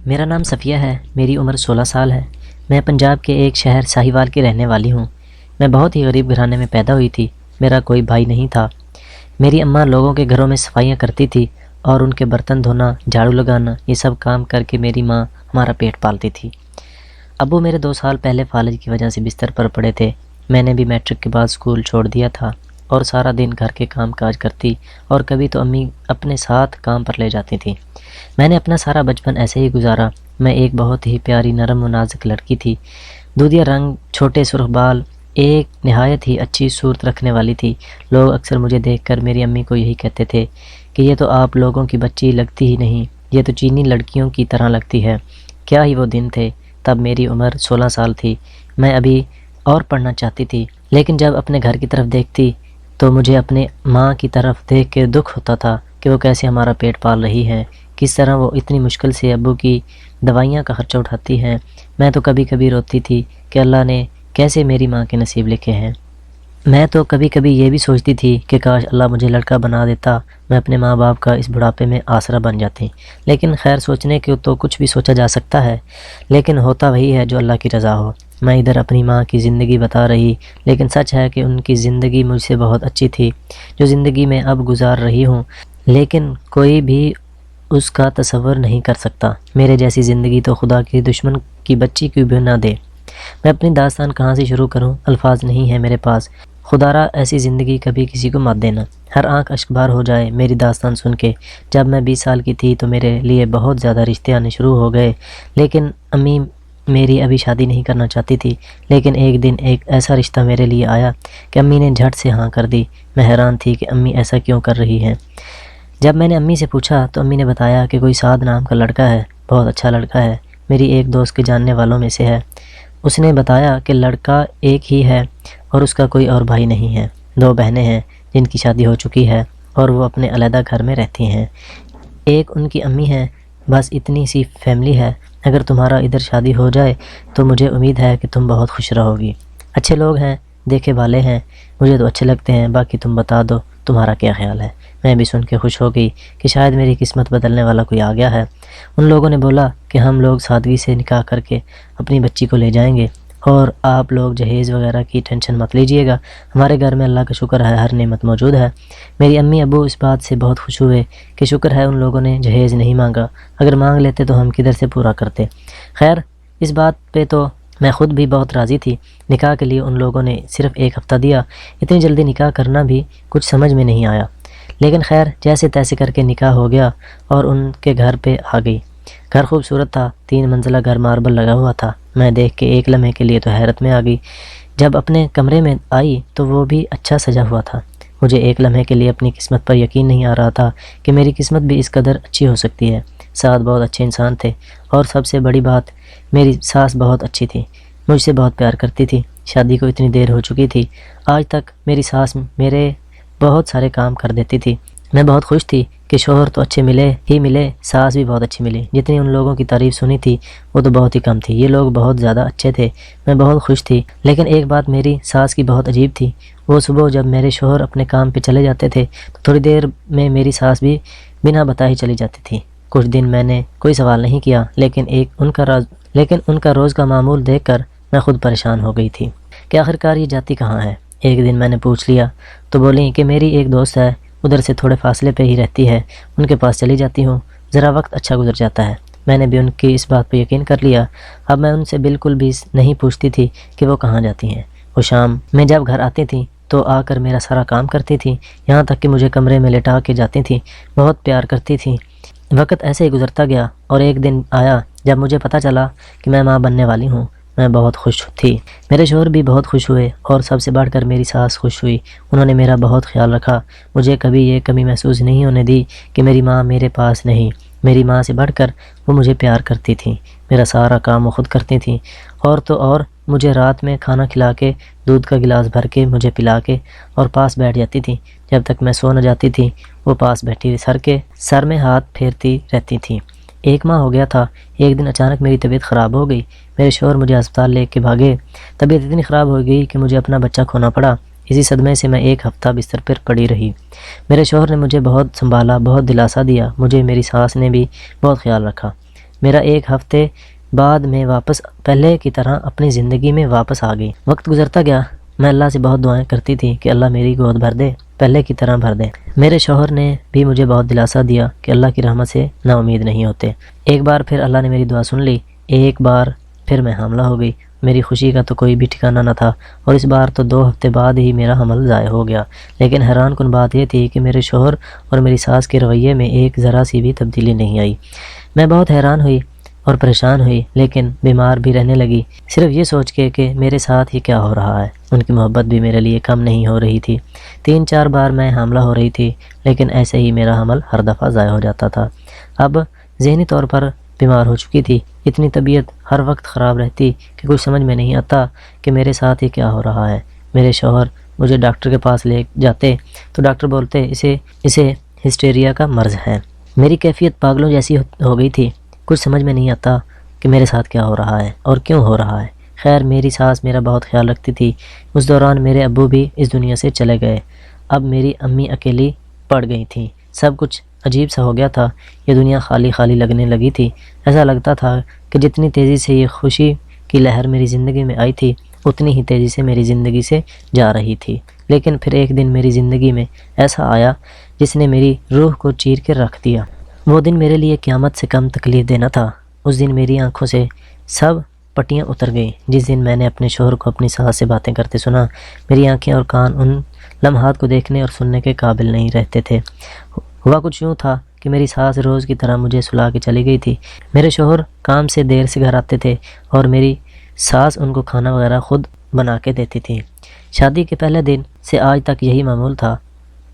میرا نام صفیہ ہے، میری عمر 16 سال ہے۔ میں پنجاب کے ایک شہر ساہیوال کی رہنے والی ہوں۔ میں بہت ہی غریب گھرانے میں پیدا ہوئی تھی۔ میرا کوئی بھائی نہیں تھا۔ میری اماں لوگوں کے گھروں میں صفائیاں کرتی تھی اور ان کے برتن دھونا، جھاڑو لگانا، یہ سب کام کر کے میری ماں ہمارا پیٹ پالتی تھی۔ ابو میرے 2 سال پہلے فالج کی وجہ سے بستر پر پڑے تھے۔ میں نے بھی میٹرک کے بعد اسکول چھوڑ دیا تھا اور سارا دن گھر کے کام کاج کرتی اور کبھی تو امی اپنے ساتھ کام پر لے جاتی تھی۔ میں نے اپنا سارا بچپن ایسے ہی گزارا۔ میں ایک بہت ہی پیاری نرم و نازک لڑکی تھی۔ دودھیا رنگ، چھوٹے سرخ بال، ایک نہایت ہی اچھی صورت رکھنے والی تھی۔ لوگ اکثر مجھے دیکھ کر میری امی کو یہی کہتے تھے کہ یہ تو آپ لوگوں کی بچی لگتی ہی نہیں، یہ تو چینی لڑکیوں کی طرح لگتی ہے۔ کیا ہی وہ دن تھے، تب میری عمر 16 سال تھی۔ میں ابھی اور پڑھنا چاہتی تھی، لیکن جب اپنے گھر کی طرف دیکھتی تو مجھے اپنے ماں کی طرف دیکھ کے دکھ ہوتا تھا کہ وہ کیسے ہمارا پیٹ پال رہی ہے، کس طرح وہ اتنی مشکل سے ابو کی دوائیاں کا خرچہ اٹھاتی ہیں۔ میں تو کبھی کبھی روتی تھی کہ اللہ نے کیسے میری ماں کے نصیب لکھے ہیں۔ میں تو کبھی کبھی یہ بھی سوچتی تھی کہ کاش اللہ مجھے لڑکا بنا دیتا، میں اپنے ماں باپ کا اس بڑھاپے میں آسرا بن جاتی۔ لیکن خیر، سوچنے کے تو کچھ بھی سوچا جا سکتا ہے، لیکن ہوتا وہی ہے جو اللہ کی رضا ہو۔ میں ادھر اپنی ماں کی زندگی بتا رہی، لیکن سچ ہے کہ ان کی زندگی مجھ سے بہت اچھی تھی۔ جو زندگی میں اب گزار رہی ہوں، لیکن کوئی بھی اس کا تصور نہیں کر سکتا۔ میرے جیسی زندگی تو خدا کی دشمن کی بچی کیوں بھی نہ دے۔ میں اپنی داستان کہاں سے شروع کروں، الفاظ نہیں ہے میرے پاس۔ خدا را ایسی زندگی کبھی کسی کو مت دینا۔ ہر آنکھ اشک بار ہو جائے میری داستان سن کے۔ جب میں 20 سال کی تھی تو میرے لیے بہت زیادہ رشتے آنے شروع ہو گئے، لیکن امی میری ابھی شادی نہیں کرنا چاہتی تھی۔ لیکن ایک دن ایک ایسا رشتہ میرے لیے آیا کہ امی نے جھٹ سے ہاں کر دی۔ میں حیران تھی کہ امی ایسا کیوں کر رہی ہیں۔ جب میں نے امی سے پوچھا تو امی نے بتایا کہ کوئی سعد نام کا لڑکا ہے، بہت اچھا لڑکا ہے، میری ایک دوست کے جاننے والوں میں سے ہے۔ اس نے بتایا کہ لڑکا ایک ہی ہے اور اس کا کوئی اور بھائی نہیں ہے۔ 2 بہنیں ہیں جن کی شادی ہو چکی ہے اور وہ اپنے علیحدہ گھر میں رہتی ہیں۔ ایک ان کی امی ہے، بس اتنی سی فیملی ہے۔ اگر تمہارا ادھر شادی ہو جائے تو مجھے امید ہے کہ تم بہت خوش رہو گی۔ اچھے لوگ ہیں، دیکھے والے ہیں، مجھے تو اچھے لگتے ہیں، باقی تم بتا دو تمہارا کیا خیال ہے۔ میں بھی سن کے خوش ہو گئی کہ شاید میری قسمت بدلنے والا کوئی آ گیا ہے۔ ان لوگوں نے بولا کہ ہم لوگ سادگی سے نکاح کر کے اپنی بچی کو لے جائیں گے اور آپ لوگ جہیز وغیرہ کی ٹینشن مت لیجئے گا، ہمارے گھر میں اللہ کا شکر ہے ہر نعمت موجود ہے۔ میری امی ابو اس بات سے بہت خوش ہوئے کہ شکر ہے ان لوگوں نے جہیز نہیں مانگا، اگر مانگ لیتے تو ہم کدھر سے پورا کرتے۔ خیر، اس بات پہ تو میں خود بھی بہت راضی تھی۔ نکاح کے لیے ان لوگوں نے صرف 1 ہفتہ دیا۔ اتنی جلدی نکاح کرنا بھی کچھ سمجھ میں نہیں آیا، لیکن خیر جیسے تیسے کر کے نکاح ہو گیا اور ان کے گھر پہ آ گئی۔ گھر خوبصورت تھا، 3 منزلہ گھر، ماربل لگا ہوا تھا۔ میں دیکھ کے ایک لمحے کے لیے تو حیرت میں آ گئی۔ جب اپنے کمرے میں آئی تو وہ بھی اچھا سجا ہوا تھا۔ مجھے ایک لمحے کے لیے اپنی قسمت پر یقین نہیں آ رہا تھا کہ میری قسمت بھی اس قدر اچھی ہو سکتی ہے۔ سعد بہت اچھے انسان تھے اور سب سے بڑی بات، میری ساس بہت اچھی تھی، مجھ سے بہت پیار کرتی تھی۔ شادی کو اتنی دیر ہو چکی تھی، آج تک میری ساس میرے بہت سارے کام کر دیتی تھی۔ میں بہت خوش تھی کہ شوہر تو اچھے ملے ہی ملے، ساس بھی بہت اچھی ملی۔ جتنی ان لوگوں کی تعریف سنی تھی وہ تو بہت ہی کم تھی، یہ لوگ بہت زیادہ اچھے تھے۔ میں بہت خوش تھی، لیکن ایک بات میری ساس کی بہت عجیب تھی۔ وہ صبح جب میرے شوہر اپنے کام پہ چلے جاتے تھے تو تھوڑی دیر میں میری ساس بھی بنا بتائے چلی جاتی تھی۔ کچھ دن میں نے کوئی سوال نہیں کیا، لیکن ان کا روز کا معمول دیکھ کر میں خود پریشان ہو گئی تھی کہ آخرکار یہ جاتی کہاں ہے۔ ایک دن میں نے پوچھ لیا تو بولی کہ میری ایک دوست ہے، ادھر سے تھوڑے فاصلے پہ ہی رہتی ہے، ان کے پاس چلی جاتی ہوں، ذرا وقت اچھا گزر جاتا ہے۔ میں نے بھی ان کی اس بات پہ یقین کر لیا۔ اب میں ان سے بالکل بھی نہیں پوچھتی تھی کہ وہ کہاں جاتی ہیں۔ وہ شام میں جب گھر آتی تھیں تو آ کر میرا سارا کام کرتی تھیں، یہاں تک کہ مجھے کمرے میں لٹا کے جاتی تھیں، بہت پیار کرتی تھیں۔ وقت ایسے ہی گزرتا گیا اور ایک دن آیا جب مجھے پتہ چلا کہ میں ماں بننے والی ہوں۔ میں بہت خوش تھی، میرے شوہر بھی بہت خوش ہوئے اور سب سے بڑھ کر میری ساس خوش ہوئی۔ انہوں نے میرا بہت خیال رکھا، مجھے کبھی یہ کمی محسوس نہیں ہونے دی کہ میری ماں میرے پاس نہیں۔ میری ماں سے بڑھ کر وہ مجھے پیار کرتی تھیں، میرا سارا کام وہ خود کرتی تھیں، اور تو اور مجھے رات میں کھانا کھلا کے، دودھ کا گلاس بھر کے مجھے پلا کے اور پاس بیٹھ جاتی تھیں۔ جب تک میں سو نہ جاتی تھی وہ پاس بیٹھی سر میں ہاتھ پھیرتی رہتی تھیں۔ 1 ماہ ہو گیا تھا، ایک دن اچانک میری طبیعت خراب ہو گئی۔ میرے شوہر مجھے ہسپتال لے کے بھاگے۔ طبیعت اتنی خراب ہو گئی کہ مجھے اپنا بچہ کھونا پڑا۔ اسی صدمے سے میں 1 ہفتہ بستر پر پڑی رہی۔ میرے شوہر نے مجھے بہت سنبھالا، بہت دلاسا دیا، مجھے میری ساس نے بھی بہت خیال رکھا۔ میرا ایک ہفتے بعد میں واپس پہلے کی طرح اپنی زندگی میں واپس آ گئی۔ وقت گزرتا گیا، میں اللہ سے بہت دعائیں کرتی تھی کہ اللہ میری گود بھر دے، پہلے کی طرح بھر دے۔ میرے شوہر نے بھی مجھے بہت دلاسا دیا کہ اللہ کی رحمت سے نا امید نہیں ہوتے۔ ایک بار پھر اللہ نے میری دعا سن لی، ایک بار پھر میں حاملہ ہو گئی۔ میری خوشی کا تو کوئی بھی ٹھکانہ نہ تھا، اور اس بار تو 2 ہفتے بعد ہی میرا حمل ضائع ہو گیا۔ لیکن حیران کن بات یہ تھی کہ میرے شوہر اور میری ساس کے رویے میں ایک ذرا سی بھی تبدیلی نہیں آئی۔ میں بہت حیران ہوئی اور پریشان ہوئی، لیکن بیمار بھی رہنے لگی، صرف یہ سوچ کے کہ میرے ساتھ ہی کیا ہو رہا ہے۔ ان کی محبت بھی میرے لیے کم نہیں ہو رہی تھی۔ 3-4 بار میں حاملہ ہو رہی تھی، لیکن ایسے ہی میرا حمل ہر دفعہ ضائع ہو جاتا تھا۔ اب ذہنی طور پر بیمار ہو چکی تھی، اتنی طبیعت ہر وقت خراب رہتی کہ کچھ سمجھ میں نہیں آتا کہ میرے ساتھ ہی کیا ہو رہا ہے۔ میرے شوہر مجھے ڈاکٹر کے پاس لے جاتے تو ڈاکٹر بولتے اسے ہسٹیریا کا مرض ہے۔ میری کیفیت پاگلوں جیسی ہو گئی تھی، کچھ سمجھ میں نہیں آتا کہ میرے ساتھ کیا ہو رہا ہے اور کیوں ہو رہا ہے۔ خیر میری ساس میرا بہت خیال رکھتی تھی۔ اس دوران میرے ابو بھی اس دنیا سے چلے گئے۔ اب میری امی اکیلی پڑ گئی تھیں۔ سب کچھ عجیب سا ہو گیا تھا، یہ دنیا خالی خالی لگنے لگی تھی۔ ایسا لگتا تھا کہ جتنی تیزی سے یہ خوشی کی لہر میری زندگی میں آئی تھی، اتنی ہی تیزی سے میری زندگی سے جا رہی تھی۔ لیکن پھر ایک دن میری زندگی میں ایسا آیا جس نے میری روح کو چیر کے رکھ دیا۔ وہ دن میرے لیے قیامت سے کم تکلیف دینا تھا۔ اس دن میری آنکھوں سے سب پٹیاں اتر گئیں۔ جس دن میں نے اپنے شوہر کو اپنی ساس سے باتیں کرتے سنا، میری آنکھیں اور کان ان لمحات کو دیکھنے اور سننے کے قابل نہیں رہتے تھے۔ ہوا کچھ یوں تھا کہ میری ساس روز کی طرح مجھے سلا کے چلی گئی تھی۔ میرے شوہر کام سے دیر سے گھر آتے تھے اور میری ساس ان کو کھانا وغیرہ خود بنا کے دیتی تھی۔ شادی کے پہلے دن سے آج تک یہی معمول تھا۔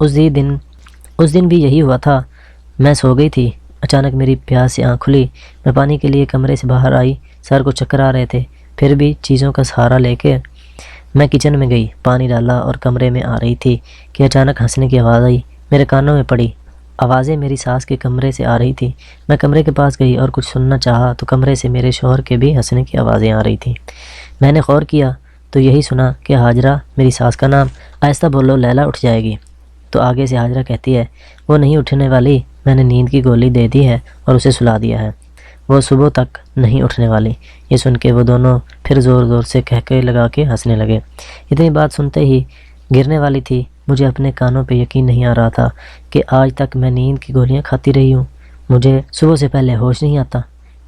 اس دن بھی یہی ہوا تھا۔ میں سو گئی تھی، اچانک میری پیاس سے آنکھ کھلی۔ میں پانی کے لیے کمرے سے باہر آئی، سر کو چکر آ رہے تھے، پھر بھی چیزوں کا سہارا لے کے میں کچن میں گئی، پانی ڈالا اور کمرے میں آ رہی تھی کہ اچانک ہنسنے کی آواز آئی، میرے کانوں میں پڑی۔ آوازیں میری ساس کے کمرے سے آ رہی تھی۔ میں کمرے کے پاس گئی اور کچھ سننا چاہا تو کمرے سے میرے شوہر کے بھی ہنسنے کی آوازیں آ رہی تھیں۔ میں نے غور کیا تو یہی سنا کہ ہاجرہ میری ساس کا نام۔ آہستہ بولو، لیلا اٹھ جائے گی۔ تو آگے سے ہاجرہ کہتی ہے، وہ نہیں اٹھنے والی، میں نے نیند کی گولی دے دی ہے اور اسے سلا دیا ہے، وہ صبح تک نہیں اٹھنے والی۔ یہ سن کے وہ دونوں پھر زور زور سے کہکے لگا کے ہنسنے لگے۔ اتنی بات سنتے ہی گرنے والی تھی۔ مجھے اپنے کانوں پہ یقین نہیں آ رہا تھا کہ آج تک میں نیند کی گولیاں کھاتی رہی ہوں، مجھے صبح سے پہلے ہوش نہیں آتا۔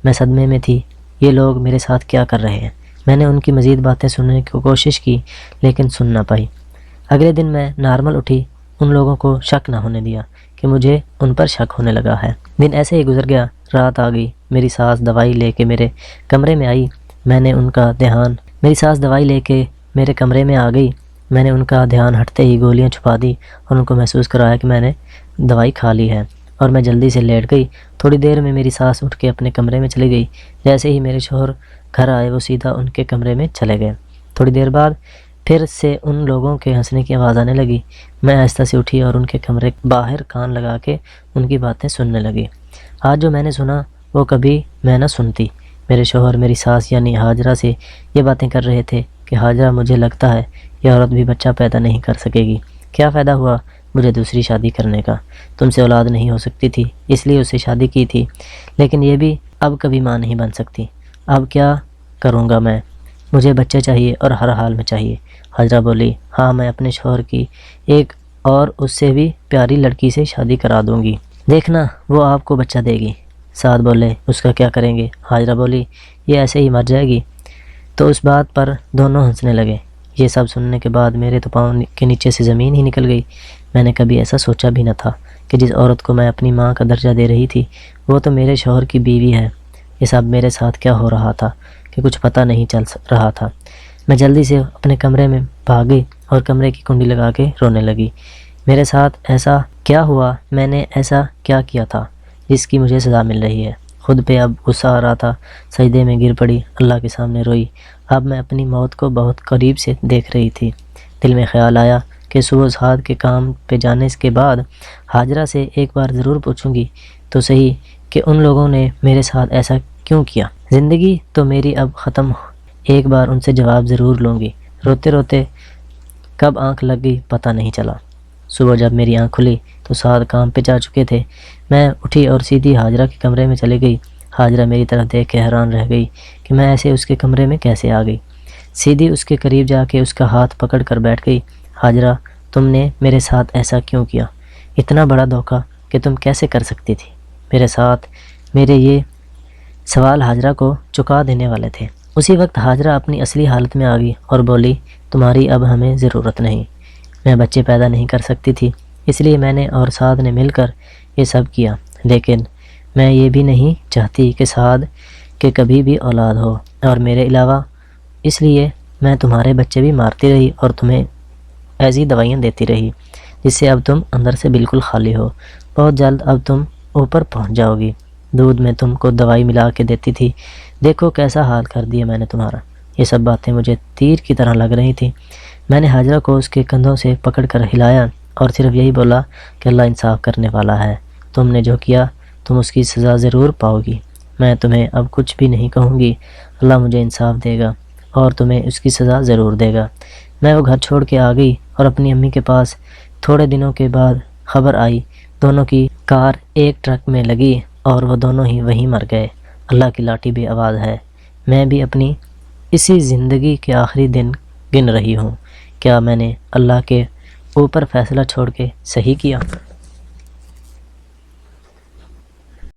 میں صدمے میں تھی، یہ لوگ میرے ساتھ کیا کر رہے ہیں۔ میں نے ان کی مزید باتیں سننے کی کوشش کی لیکن سن نہ پائی۔ اگلے دن میں نارمل اٹھی، ان لوگوں کو شک نہ ہونے دیا کہ مجھے ان پر شک ہونے لگا ہے۔ دن ایسے ہی گزر گیا، رات آ گئی، میری ساس دوائی لے کے میرے کمرے میں آئی، میری ساس دوائی لے کے میرے کمرے میں آ گئی۔ میں نے ان کا دھیان ہٹتے ہی گولیاں چھپا دی اور ان کو محسوس کرایا کہ میں نے دوائی کھا لی ہے، اور میں جلدی سے لیٹ گئی۔ تھوڑی دیر میں میری ساس اٹھ کے اپنے کمرے میں چلی گئی۔ جیسے ہی میرے شوہر گھر آئے وہ سیدھا ان کے کمرے میں چلے گئے۔ تھوڑی دیر بعد پھر سے ان لوگوں کے ہنسنے کی آواز آنے لگی۔ میں آہستہ سے اٹھی اور ان کے کمرے باہر کان لگا کے ان کی باتیں سننے لگی۔ آج جو میں نے سنا وہ کبھی میں نہ سنتی۔ میرے شوہر میری ساس یعنی ہاجرہ سے یہ باتیں کر رہے تھے کہ ہاجرہ، مجھے لگتا ہے یہ عورت بھی بچہ پیدا نہیں کر سکے گی۔ کیا فائدہ ہوا مجھے دوسری شادی کرنے کا؟ تم سے اولاد نہیں ہو سکتی تھی اس لیے اسے شادی کی تھی، لیکن یہ بھی اب کبھی ماں نہیں بن سکتی۔ اب کیا کروں گا میں؟ مجھے بچے چاہیے اور ہر حال میں چاہیے۔ ہاجرہ بولی، ہاں میں اپنے شوہر کی ایک اور اس سے بھی پیاری لڑکی سے شادی کرا دوں گی، دیکھنا وہ آپ کو بچہ دے گی۔ سعد بولے، اس کا کیا کریں گے؟ ہاجرہ بولی، یہ ایسے ہی مر جائے گی۔ تو اس بات پر دونوں ہنسنے لگے۔ یہ سب سننے کے بعد میرے تو پاؤں کے نیچے سے زمین ہی نکل گئی۔ میں نے کبھی ایسا سوچا بھی نہ تھا کہ جس عورت کو میں اپنی ماں کا درجہ دے رہی تھی وہ تو میرے شوہر کی بیوی ہے۔ یہ سب میرے ساتھ کیا ہو رہا تھا کہ کچھ پتہ نہیں چل رہا تھا۔ میں جلدی سے اپنے کمرے میں بھاگی اور کمرے کی کنڈی لگا کے رونے لگی۔ میرے ساتھ ایسا کیا ہوا؟ میں نے ایسا کیا کیا تھا جس کی مجھے سزا مل رہی ہے؟ خود پہ اب غصہ آ رہا تھا۔ سجدے میں گر پڑی، اللہ کے سامنے روئی۔ اب میں اپنی موت کو بہت قریب سے دیکھ رہی تھی۔ دل میں خیال آیا کہ صبح سعد کے کام پہ جانے کے بعد ہاجرہ سے ایک بار ضرور پوچھوں گی تو صحیح کہ ان لوگوں نے میرے ساتھ ایسا کیوں کیا۔ زندگی تو میری اب ختم ہو، ایک بار ان سے جواب ضرور لوں گی۔ روتے روتے کب آنکھ لگ گئی پتہ نہیں چلا۔ صبح جب میری آنکھ کھلی تو سعد کام پہ جا چکے تھے۔ میں اٹھی اور سیدھی ہاجرہ کے کمرے میں چلی گئی۔ حاجرہ میری طرف دیکھ کے حیران رہ گئی کہ میں ایسے اس کے کمرے میں کیسے آ گئی۔ سیدھی اس کے قریب جا کے اس کا ہاتھ پکڑ کر بیٹھ گئی۔ حاجرہ، تم نے میرے ساتھ ایسا کیوں کیا؟ اتنا بڑا دھوکہ کہ تم کیسے کر سکتی تھی میرے ساتھ؟ میرے یہ سوال حاجرہ کو چکا دینے والے تھے۔ اسی وقت حاجرہ اپنی اصلی حالت میں آ گئی اور بولی، تمہاری اب ہمیں ضرورت نہیں۔ میں بچے پیدا نہیں کر سکتی تھی، اس لیے میں نے اور سعد نے مل کر یہ سب کیا، لیکن میں یہ بھی نہیں چاہتی کہ سعد کے کبھی بھی اولاد ہو اور میرے علاوہ، اس لیے میں تمہارے بچے بھی مارتی رہی اور تمہیں ایسی دوائیاں دیتی رہی جس سے اب تم اندر سے بالکل خالی ہو۔ بہت جلد اب تم اوپر پہنچ جاؤ گی۔ دودھ میں تم کو دوائی ملا کے دیتی تھی، دیکھو کیسا حال کر دیا میں نے تمہارا۔ یہ سب باتیں مجھے تیر کی طرح لگ رہی تھیں۔ میں نے حاجرہ کو اس کے کندھوں سے پکڑ کر ہلایا اور صرف یہی بولا کہ اللہ انصاف کرنے والا ہے، تم نے جو کیا تم اس کی سزا ضرور پاؤ گی۔ میں تمہیں اب کچھ بھی نہیں کہوں گی، اللہ مجھے انصاف دے گا اور تمہیں اس کی سزا ضرور دے گا۔ میں وہ گھر چھوڑ کے آ گئی اور اپنی امی کے پاس۔ تھوڑے دنوں کے بعد خبر آئی دونوں کی کار ایک ٹرک میں لگی اور وہ دونوں ہی وہیں مر گئے۔ اللہ کی لاٹھی بے آواز ہے۔ میں بھی اپنی اسی زندگی کے آخری دن گن رہی ہوں۔ کیا میں نے اللہ کے اوپر فیصلہ چھوڑ کے صحیح کیا؟